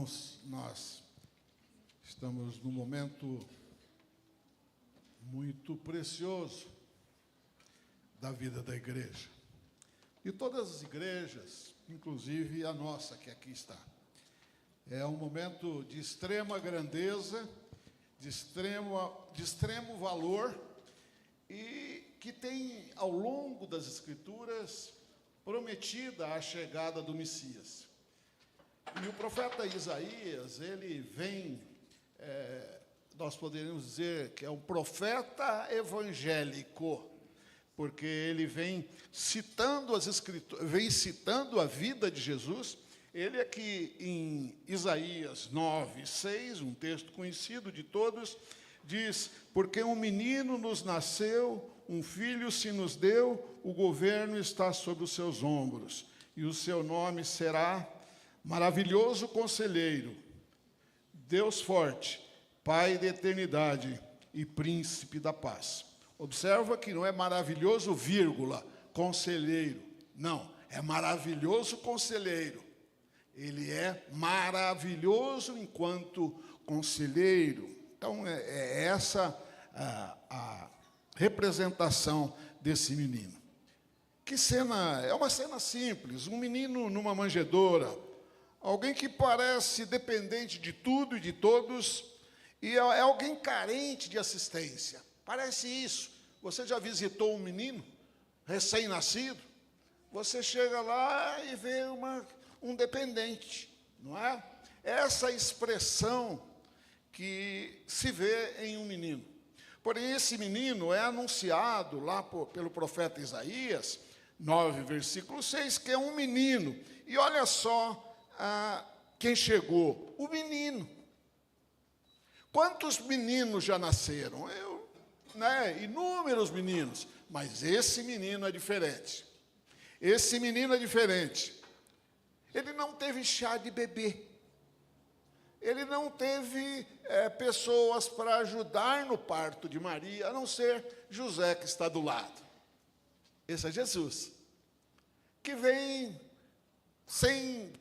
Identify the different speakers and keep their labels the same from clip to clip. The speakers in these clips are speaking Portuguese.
Speaker 1: Irmãos, nós estamos num momento muito precioso da vida da igreja. E todas as igrejas, inclusive a nossa que aqui está. É um momento de extrema grandeza, de extremo valor e que tem, ao longo das Escrituras, prometida a chegada do Messias. E o profeta Isaías, ele vem, nós poderíamos dizer que é um profeta evangélico, porque ele vem citando as Escrituras, vem citando a vida de Jesus. Ele aqui em Isaías 9:6, um texto conhecido de todos, diz: porque um menino nos nasceu, um filho se nos deu, o governo está sobre os seus ombros, e o seu nome será Maravilhoso Conselheiro, Deus Forte, Pai da Eternidade e Príncipe da Paz. Observa que não é maravilhoso, vírgula, conselheiro. Não, é maravilhoso conselheiro. Ele é maravilhoso enquanto conselheiro. Então, é essa a representação desse menino. Que cena? É uma cena simples. Um menino numa manjedoura. Alguém que parece dependente de tudo e de todos. E é alguém carente de assistência. Parece isso. Você já visitou um menino recém-nascido? Você chega lá e vê um dependente, não é? Essa expressão que se vê em um menino. Porém, esse menino é anunciado lá pelo profeta Isaías, 9, versículo 6, que é um menino. E olha só quem chegou, o menino. Quantos meninos já nasceram? Inúmeros meninos, mas esse menino é diferente. Esse menino é diferente. Ele não teve chá de bebê. Ele não teve pessoas para ajudar no parto de Maria, a não ser José, que está do lado. Esse é Jesus, que vem sem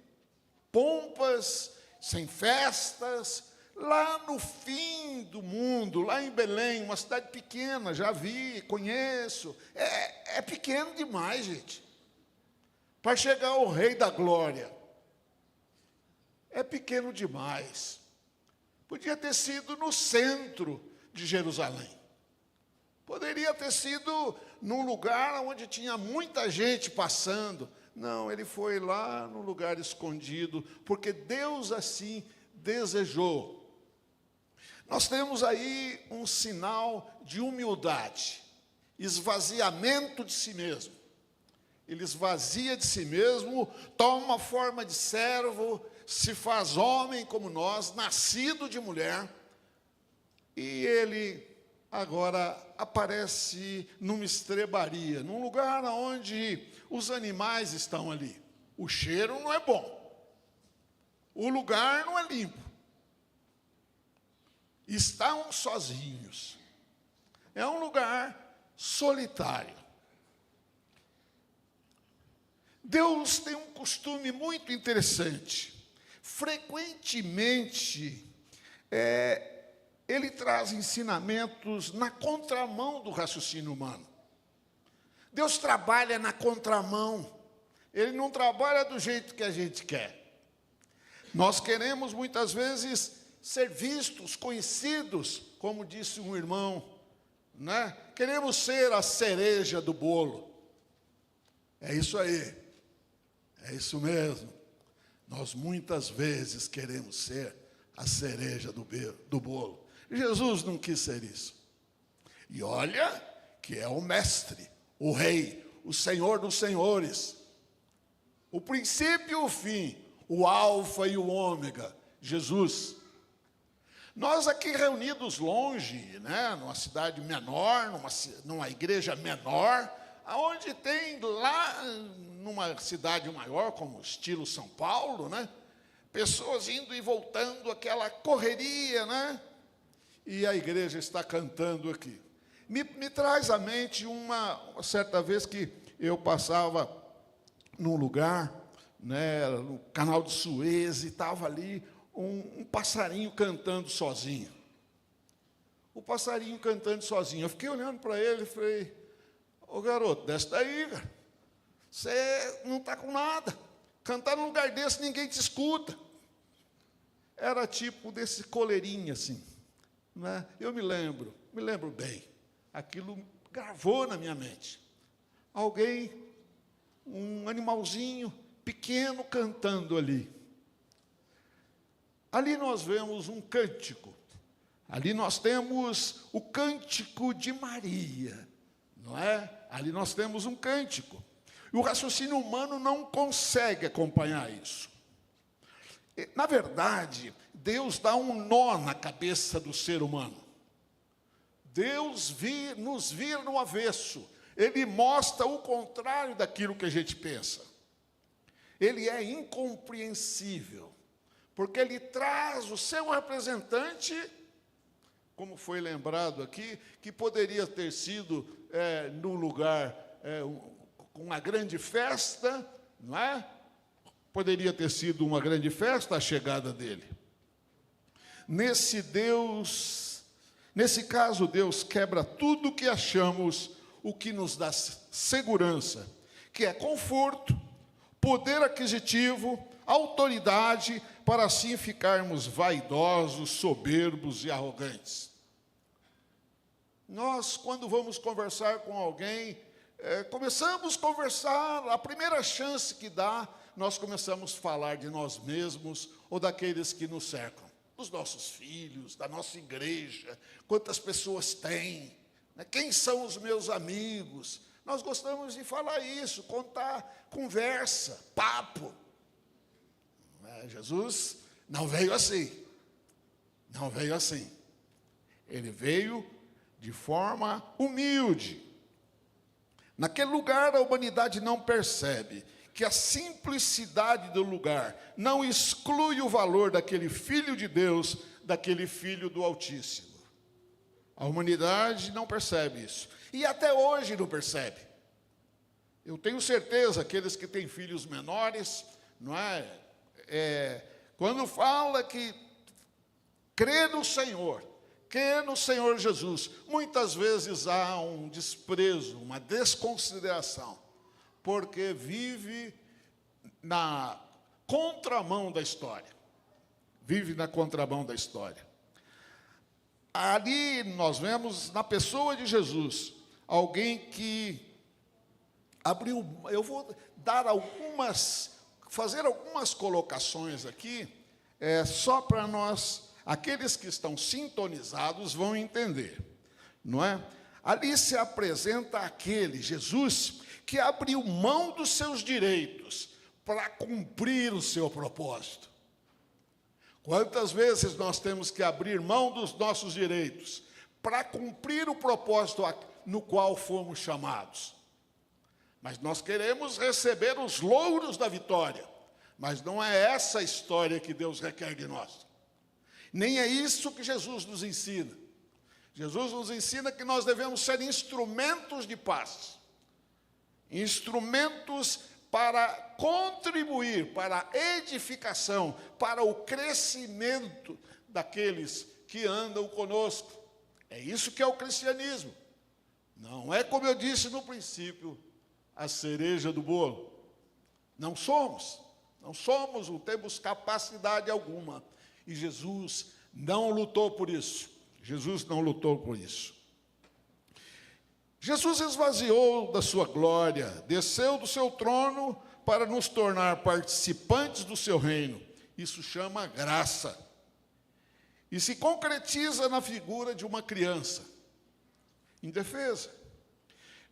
Speaker 1: pompas, sem festas, lá no fim do mundo, lá em Belém, uma cidade pequena, já vi, conheço. É pequeno demais, gente, para chegar ao Rei da Glória. É pequeno demais. Podia ter sido no centro de Jerusalém. Poderia ter sido num lugar onde tinha muita gente passando. Não, ele foi lá no lugar escondido, porque Deus assim desejou. Nós temos aí um sinal de humildade, esvaziamento de si mesmo. Ele esvazia de si mesmo, toma forma de servo, se faz homem como nós, nascido de mulher, e ele agora aparece numa estrebaria, num lugar onde os animais estão ali. O cheiro não é bom, o lugar não é limpo, estão sozinhos, é um lugar solitário. Deus tem um costume muito interessante. Frequentemente, ele traz ensinamentos na contramão do raciocínio humano. Deus trabalha na contramão. Ele não trabalha do jeito que a gente quer. Nós queremos, muitas vezes, ser vistos, conhecidos, como disse um irmão, né? Queremos ser a cereja do bolo. É isso aí. É isso mesmo. Nós muitas vezes queremos ser a cereja do bolo. Jesus não quis ser isso. E olha que é o mestre, o rei, o senhor dos senhores, o princípio e o fim, o alfa e o ômega, Jesus. Nós aqui reunidos longe, né, numa cidade menor, numa igreja menor, aonde tem lá, numa cidade maior, como estilo São Paulo, né? Pessoas indo e voltando, aquela correria, né? E a igreja está cantando aqui. Me traz à mente uma certa vez que eu passava num lugar, né, no canal de Suez, e estava ali um passarinho cantando sozinho. O passarinho cantando sozinho. Eu fiquei olhando para ele e falei, ô garoto, desce daí, cara. Você não está com nada. Cantar num lugar desse, ninguém te escuta. Era tipo desse coleirinho assim. Né? Eu me lembro bem. Aquilo gravou na minha mente. Alguém, um animalzinho pequeno cantando ali. Ali nós vemos um cântico. Ali nós temos o cântico de Maria, não é? Ali nós temos um cântico. E o raciocínio humano não consegue acompanhar isso. Na verdade, Deus dá um nó na cabeça do ser humano. Deus nos vira no avesso. Ele mostra o contrário daquilo que a gente pensa. Ele é incompreensível, porque ele traz o seu representante, como foi lembrado aqui, que poderia ter sido num lugar com uma grande festa, não é? Poderia ter sido uma grande festa a chegada dele. Nesse caso, Deus quebra tudo o que achamos, o que nos dá segurança, que é conforto, poder aquisitivo, autoridade, para assim ficarmos vaidosos, soberbos e arrogantes. Nós, quando vamos conversar com alguém, começamos a conversar, a primeira chance que dá, nós começamos a falar de nós mesmos ou daqueles que nos cercam, dos nossos filhos, da nossa igreja, quantas pessoas tem, né? Quem são os meus amigos. Nós gostamos de falar isso, contar conversa, papo. Jesus não veio assim. Não veio assim. Ele veio de forma humilde. Naquele lugar, a humanidade não percebe que a simplicidade do lugar não exclui o valor daquele Filho de Deus, daquele Filho do Altíssimo. A humanidade não percebe isso. E até hoje não percebe. Eu tenho certeza, aqueles que têm filhos menores, não é? Quando fala que crê no Senhor Jesus, muitas vezes há um desprezo, uma desconsideração, porque vive na contramão da história. Vive na contramão da história. Ali nós vemos na pessoa de Jesus, alguém que abriu. Eu vou dar fazer algumas colocações aqui, só para nós, aqueles que estão sintonizados vão entender, não é? Ali se apresenta aquele Jesus que abriu mão dos seus direitos para cumprir o seu propósito. Quantas vezes nós temos que abrir mão dos nossos direitos para cumprir o propósito no qual fomos chamados? Mas nós queremos receber os louros da vitória, mas não é essa a história que Deus requer de nós. Nem é isso que Jesus nos ensina. Jesus nos ensina que nós devemos ser instrumentos de paz, instrumentos para contribuir para a edificação, para o crescimento daqueles que andam conosco. É isso que é o cristianismo. Não é, como eu disse no princípio, a cereja do bolo. Não somos, não temos capacidade alguma. E Jesus não lutou por isso. Jesus não lutou por isso. Jesus esvaziou da sua glória, desceu do seu trono para nos tornar participantes do seu reino. Isso chama graça. E se concretiza na figura de uma criança indefesa.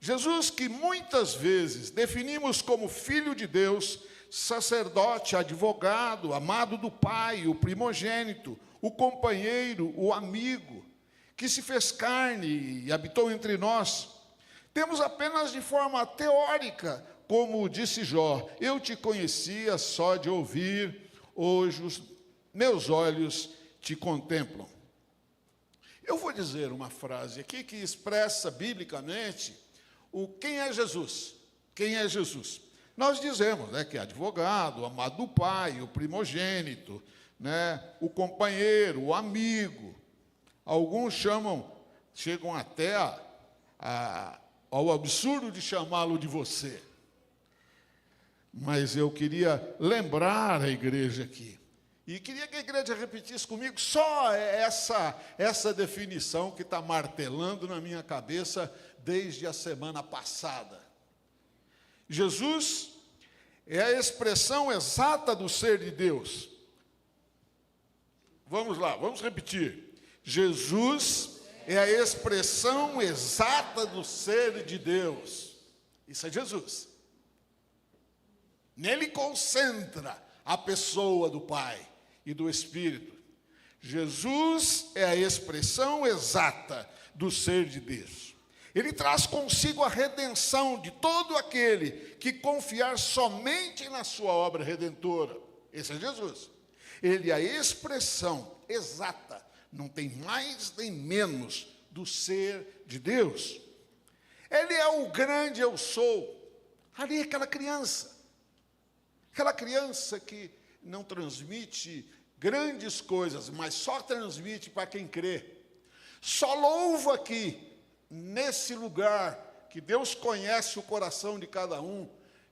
Speaker 1: Jesus, que muitas vezes definimos como Filho de Deus, sacerdote, advogado, amado do Pai, o primogênito, o companheiro, o amigo, que se fez carne e habitou entre nós, temos apenas de forma teórica, como disse Jó, eu te conhecia só de ouvir, hoje os meus olhos te contemplam. Eu vou dizer uma frase aqui que expressa biblicamente quem é Jesus. Quem é Jesus? Nós dizemos, que é advogado, amado do Pai, o primogênito, né, o companheiro, o amigo. Alguns chegam até ao absurdo de chamá-lo de você. Mas eu queria lembrar a igreja aqui, e queria que a igreja repetisse comigo só essa definição que está martelando na minha cabeça desde a semana passada. Jesus é a expressão exata do ser de Deus. Vamos lá, vamos repetir. Jesus é a expressão exata do ser de Deus. Isso é Jesus. Nele concentra a pessoa do Pai e do Espírito. Jesus é a expressão exata do ser de Deus. Ele traz consigo a redenção de todo aquele que confiar somente na sua obra redentora. Esse é Jesus. Ele é a expressão exata, não tem mais nem menos, do ser de Deus. Ele é o grande eu sou. Ali é aquela criança que não transmite grandes coisas, mas só transmite para quem crê. Só louva aqui, nesse lugar, que Deus conhece o coração de cada um,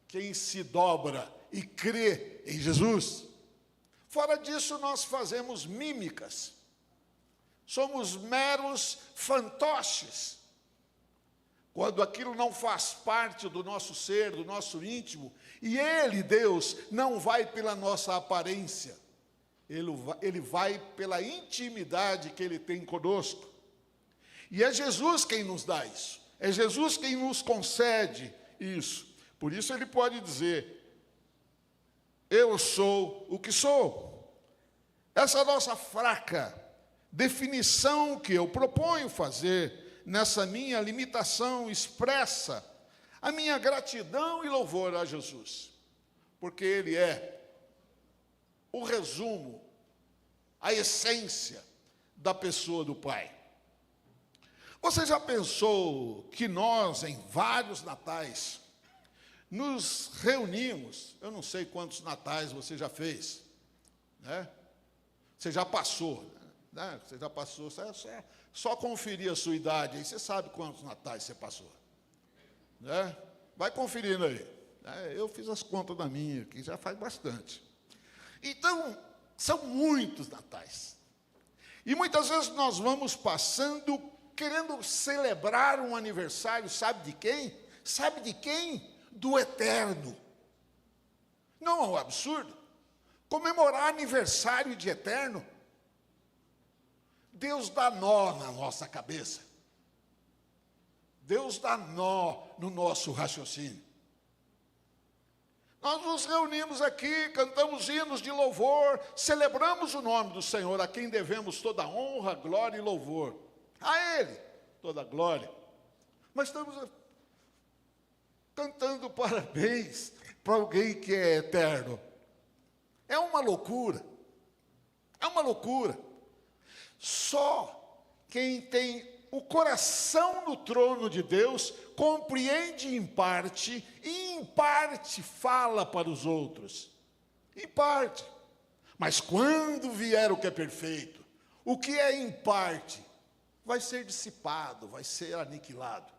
Speaker 1: quem se dobra e crê em Jesus. Fora disso, nós fazemos mímicas. Somos meros fantoches. Quando aquilo não faz parte do nosso ser, do nosso íntimo, e Ele, Deus, não vai pela nossa aparência, Ele vai pela intimidade que Ele tem conosco. E é Jesus quem nos dá isso, é Jesus quem nos concede isso. Por isso Ele pode dizer, eu sou o que sou. Essa nossa fraca definição que eu proponho fazer, nessa minha limitação, expressa a minha gratidão e louvor a Jesus, porque Ele é o resumo, a essência da pessoa do Pai. Você já pensou que nós, em vários natais, nos reunimos, eu não sei quantos natais você já fez, né? Você já passou, né? Você já passou, só conferir a sua idade, aí você sabe quantos natais você passou. Né? Vai conferindo aí. Eu fiz as contas da minha, que já faz bastante. Então, são muitos natais. E muitas vezes nós vamos passando, querendo celebrar um aniversário, sabe de quem? Sabe de quem? Do Eterno. Não é um absurdo? Comemorar aniversário de Eterno? Deus dá nó na nossa cabeça. Deus dá nó no nosso raciocínio. Nós nos reunimos aqui, cantamos hinos de louvor, celebramos o nome do Senhor, a quem devemos toda honra, glória e louvor. A Ele, toda glória. Mas estamos cantando parabéns para alguém que é eterno. É uma loucura. É uma loucura. Só quem tem o coração no trono de Deus compreende em parte e em parte fala para os outros. Em parte. Mas quando vier o que é perfeito, o que é em parte, vai ser dissipado, vai ser aniquilado.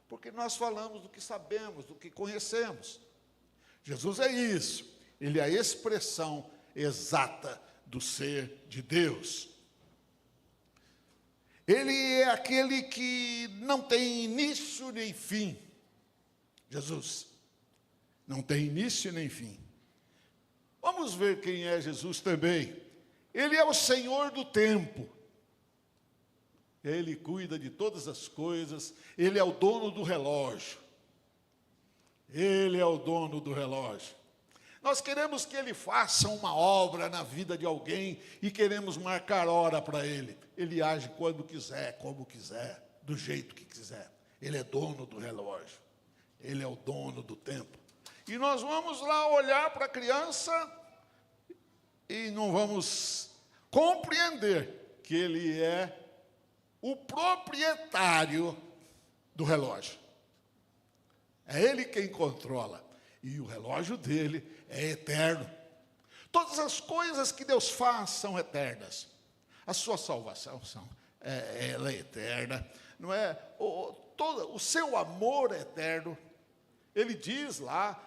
Speaker 1: Porque nós falamos do que sabemos, do que conhecemos. Jesus é isso. Ele é a expressão exata do ser de Deus. Ele é aquele que não tem início nem fim. Jesus não tem início nem fim. Vamos ver quem é Jesus também. Ele é o Senhor do tempo. Ele cuida de todas as coisas. Ele é o dono do relógio. Ele é o dono do relógio. Nós queremos que Ele faça uma obra na vida de alguém e queremos marcar hora para Ele. Ele age quando quiser, como quiser, do jeito que quiser. Ele é dono do relógio. Ele é o dono do tempo. E nós vamos lá olhar para a criança e não vamos compreender que Ele é o proprietário do relógio. É Ele quem controla. E o relógio dele é eterno. Todas as coisas que Deus faz são eternas. A sua salvação ela é eterna, não é? O seu amor é eterno. Ele diz lá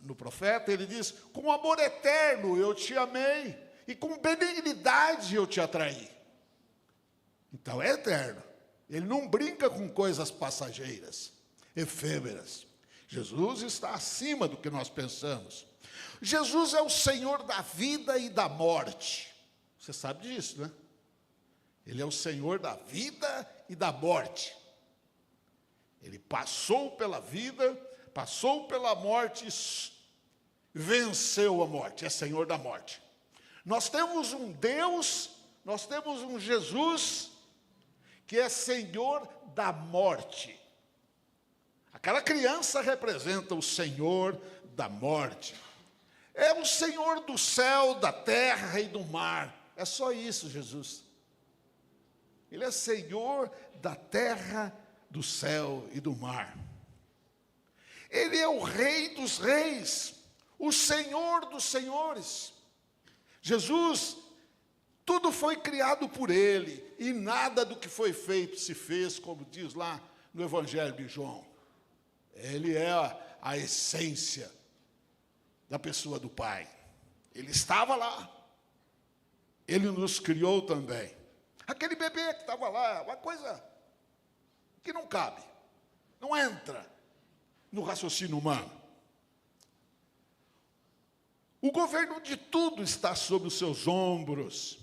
Speaker 1: no profeta, ele diz: com amor eterno eu te amei, e com benignidade eu te atraí. Então é eterno. Ele não brinca com coisas passageiras, efêmeras. Jesus está acima do que nós pensamos. Jesus é o Senhor da vida e da morte. Você sabe disso, né? Ele é o Senhor da vida e da morte. Ele passou pela vida, passou pela morte, venceu a morte, é Senhor da morte. Nós temos um Deus, nós temos um Jesus que é Senhor da morte. Aquela criança representa o Senhor da morte. É o Senhor do céu, da terra e do mar. É só isso, Jesus. Ele é Senhor da terra, do céu e do mar. Ele é o Rei dos reis, o Senhor dos senhores. Jesus, tudo foi criado por Ele, e nada do que foi feito se fez, como diz lá no Evangelho de João. Ele é a essência da pessoa do Pai. Ele estava lá. Ele nos criou também. Aquele bebê que estava lá, uma coisa que não cabe, não entra no raciocínio humano. O governo de tudo está sobre os seus ombros.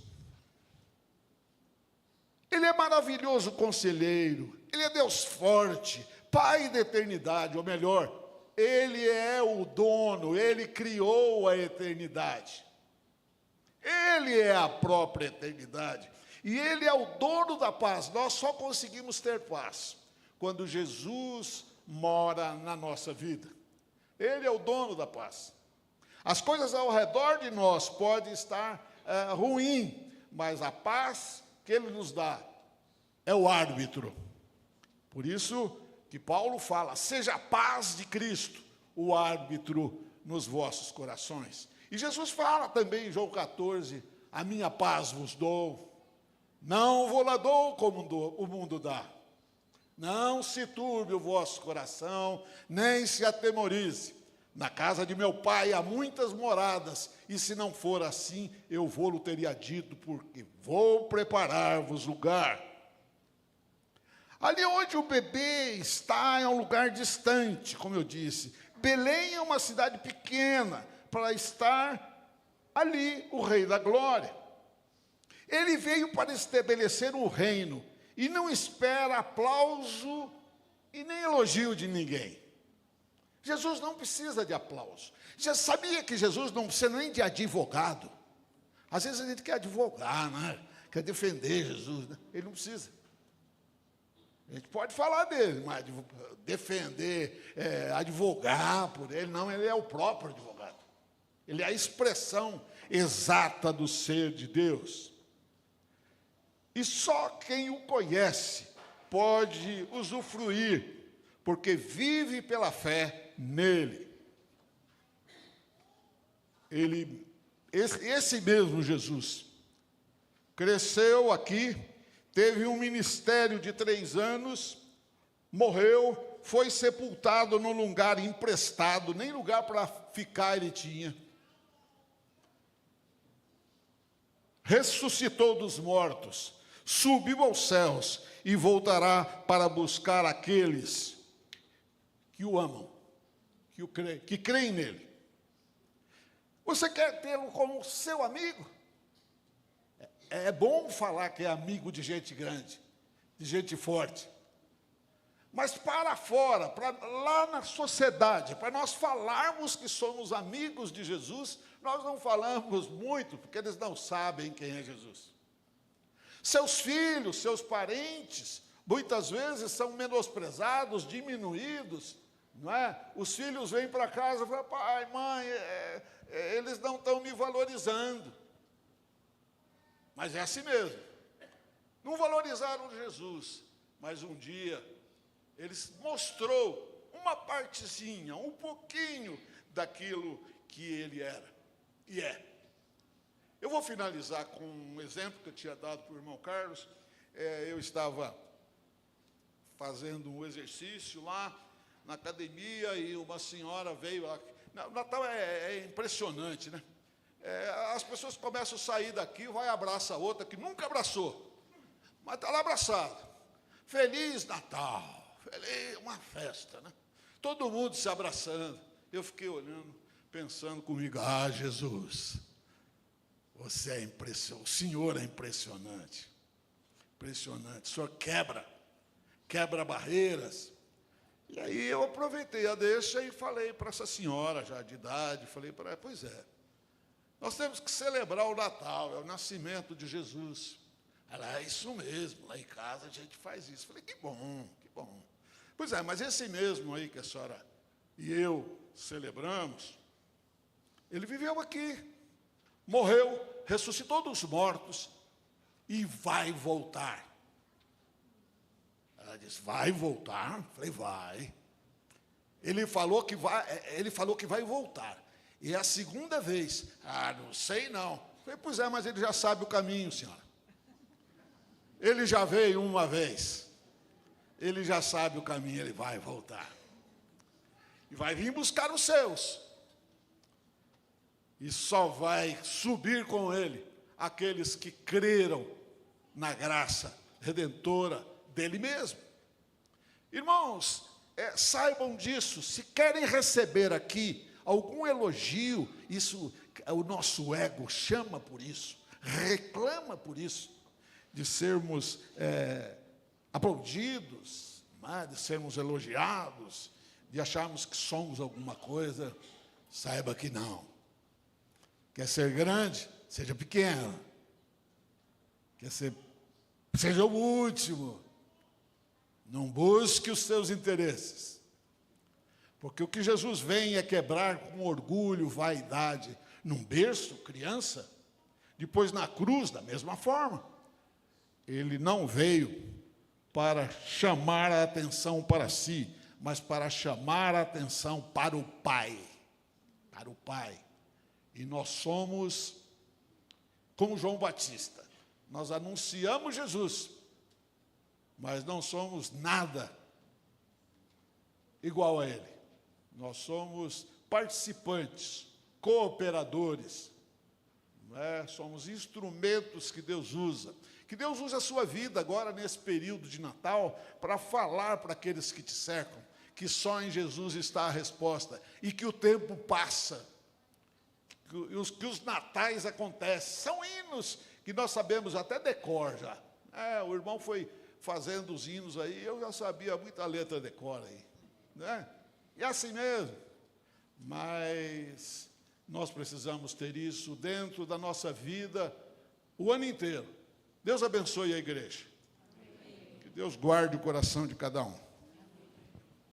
Speaker 1: Ele é maravilhoso conselheiro, ele é Deus forte, Pai da eternidade, ou melhor, Ele é o dono, Ele criou a eternidade. Ele é a própria eternidade. E Ele é o dono da paz. Nós só conseguimos ter paz quando Jesus mora na nossa vida. Ele é o dono da paz. As coisas ao redor de nós podem estar ruim, mas a paz que Ele nos dá é o árbitro. Por isso que Paulo fala: seja a paz de Cristo o árbitro nos vossos corações. E Jesus fala também em João 14: a minha paz vos dou, não vou lá dou como o mundo dá. Não se turbe o vosso coração, nem se atemorize. Na casa de meu pai há muitas moradas, e se não for assim, eu vou-lhe teria dito, porque vou preparar-vos lugar. Ali onde o bebê está é um lugar distante, como eu disse. Belém é uma cidade pequena, para estar ali o Rei da Glória. Ele veio para estabelecer um reino, e não espera aplauso e nem elogio de ninguém. Jesus não precisa de aplauso. Já sabia que Jesus não precisa nem de advogado? Às vezes a gente quer advogar, né? Quer defender Jesus, né? Ele não precisa. A gente pode falar dele, mas defender, advogar por ele, não, ele é o próprio advogado. Ele é a expressão exata do ser de Deus. E só quem o conhece pode usufruir, porque vive pela fé nele. Esse mesmo Jesus cresceu aqui, teve um ministério de 3 anos, morreu, foi sepultado num lugar emprestado, nem lugar para ficar ele tinha. Ressuscitou dos mortos, subiu aos céus e voltará para buscar aqueles que o amam, que creem nele. Você quer tê-lo como seu amigo? É bom falar que é amigo de gente grande, de gente forte. Mas para fora, para lá na sociedade, para nós falarmos que somos amigos de Jesus, nós não falamos muito, porque eles não sabem quem é Jesus. Seus filhos, seus parentes, muitas vezes são menosprezados, diminuídos, não é? Os filhos vêm para casa e falam: pai, mãe, eles não estão me valorizando. Mas é assim mesmo. Não valorizaram Jesus, mas um dia eles mostrou uma partezinha, um pouquinho daquilo que ele era e é. Eu vou finalizar com um exemplo que eu tinha dado para o irmão Carlos. Eu estava fazendo um exercício lá na academia e uma senhora veio lá. O Natal é impressionante, né? As pessoas começam a sair daqui, vai e abraça a outra que nunca abraçou, mas está lá abraçada. Feliz Natal, feliz, uma festa, né? Todo mundo se abraçando. Eu fiquei olhando, pensando comigo, Jesus, você é impressionante, o Senhor é impressionante, impressionante, o Senhor quebra barreiras. E aí eu aproveitei a deixa e falei para essa senhora já de idade, falei para ela, pois é, nós temos que celebrar o Natal, é o nascimento de Jesus. Ela, é isso mesmo, lá em casa a gente faz isso. Falei, que bom, que bom. Pois é, mas esse mesmo aí que a senhora e eu celebramos, ele viveu aqui, morreu, ressuscitou dos mortos e vai voltar. Ela disse, vai voltar? Falei, vai. Ele falou que vai voltar. E é a segunda vez. Não sei não. Falei, pois é, mas ele já sabe o caminho, senhora. Ele já veio uma vez. Ele já sabe o caminho, ele vai voltar. E vai vir buscar os seus. E só vai subir com ele aqueles que creram na graça redentora dele mesmo. Irmãos, saibam disso. Se querem receber aqui algum elogio, isso, o nosso ego chama por isso, reclama por isso, de sermos aplaudidos, de sermos elogiados, de acharmos que somos alguma coisa. Saiba que não. Quer ser grande? Seja pequeno. Seja o último. Não busque os seus interesses. Porque o que Jesus vem é quebrar com orgulho, vaidade, num berço, criança, depois na cruz, da mesma forma. Ele não veio para chamar a atenção para si, mas para chamar a atenção para o Pai. Para o Pai. E nós somos como João Batista. Nós anunciamos Jesus, mas não somos nada igual a Ele. Nós somos participantes, cooperadores, somos instrumentos que Deus usa. Que Deus use a sua vida agora, nesse período de Natal, para falar para aqueles que te cercam, que só em Jesus está a resposta, e que o tempo passa, que os natais acontecem. São hinos que nós sabemos até decor já. O irmão foi fazendo os hinos aí, eu já sabia muita letra decor aí, né? E assim mesmo. Mas nós precisamos ter isso dentro da nossa vida o ano inteiro. Deus abençoe a igreja. Que Deus guarde o coração de cada um.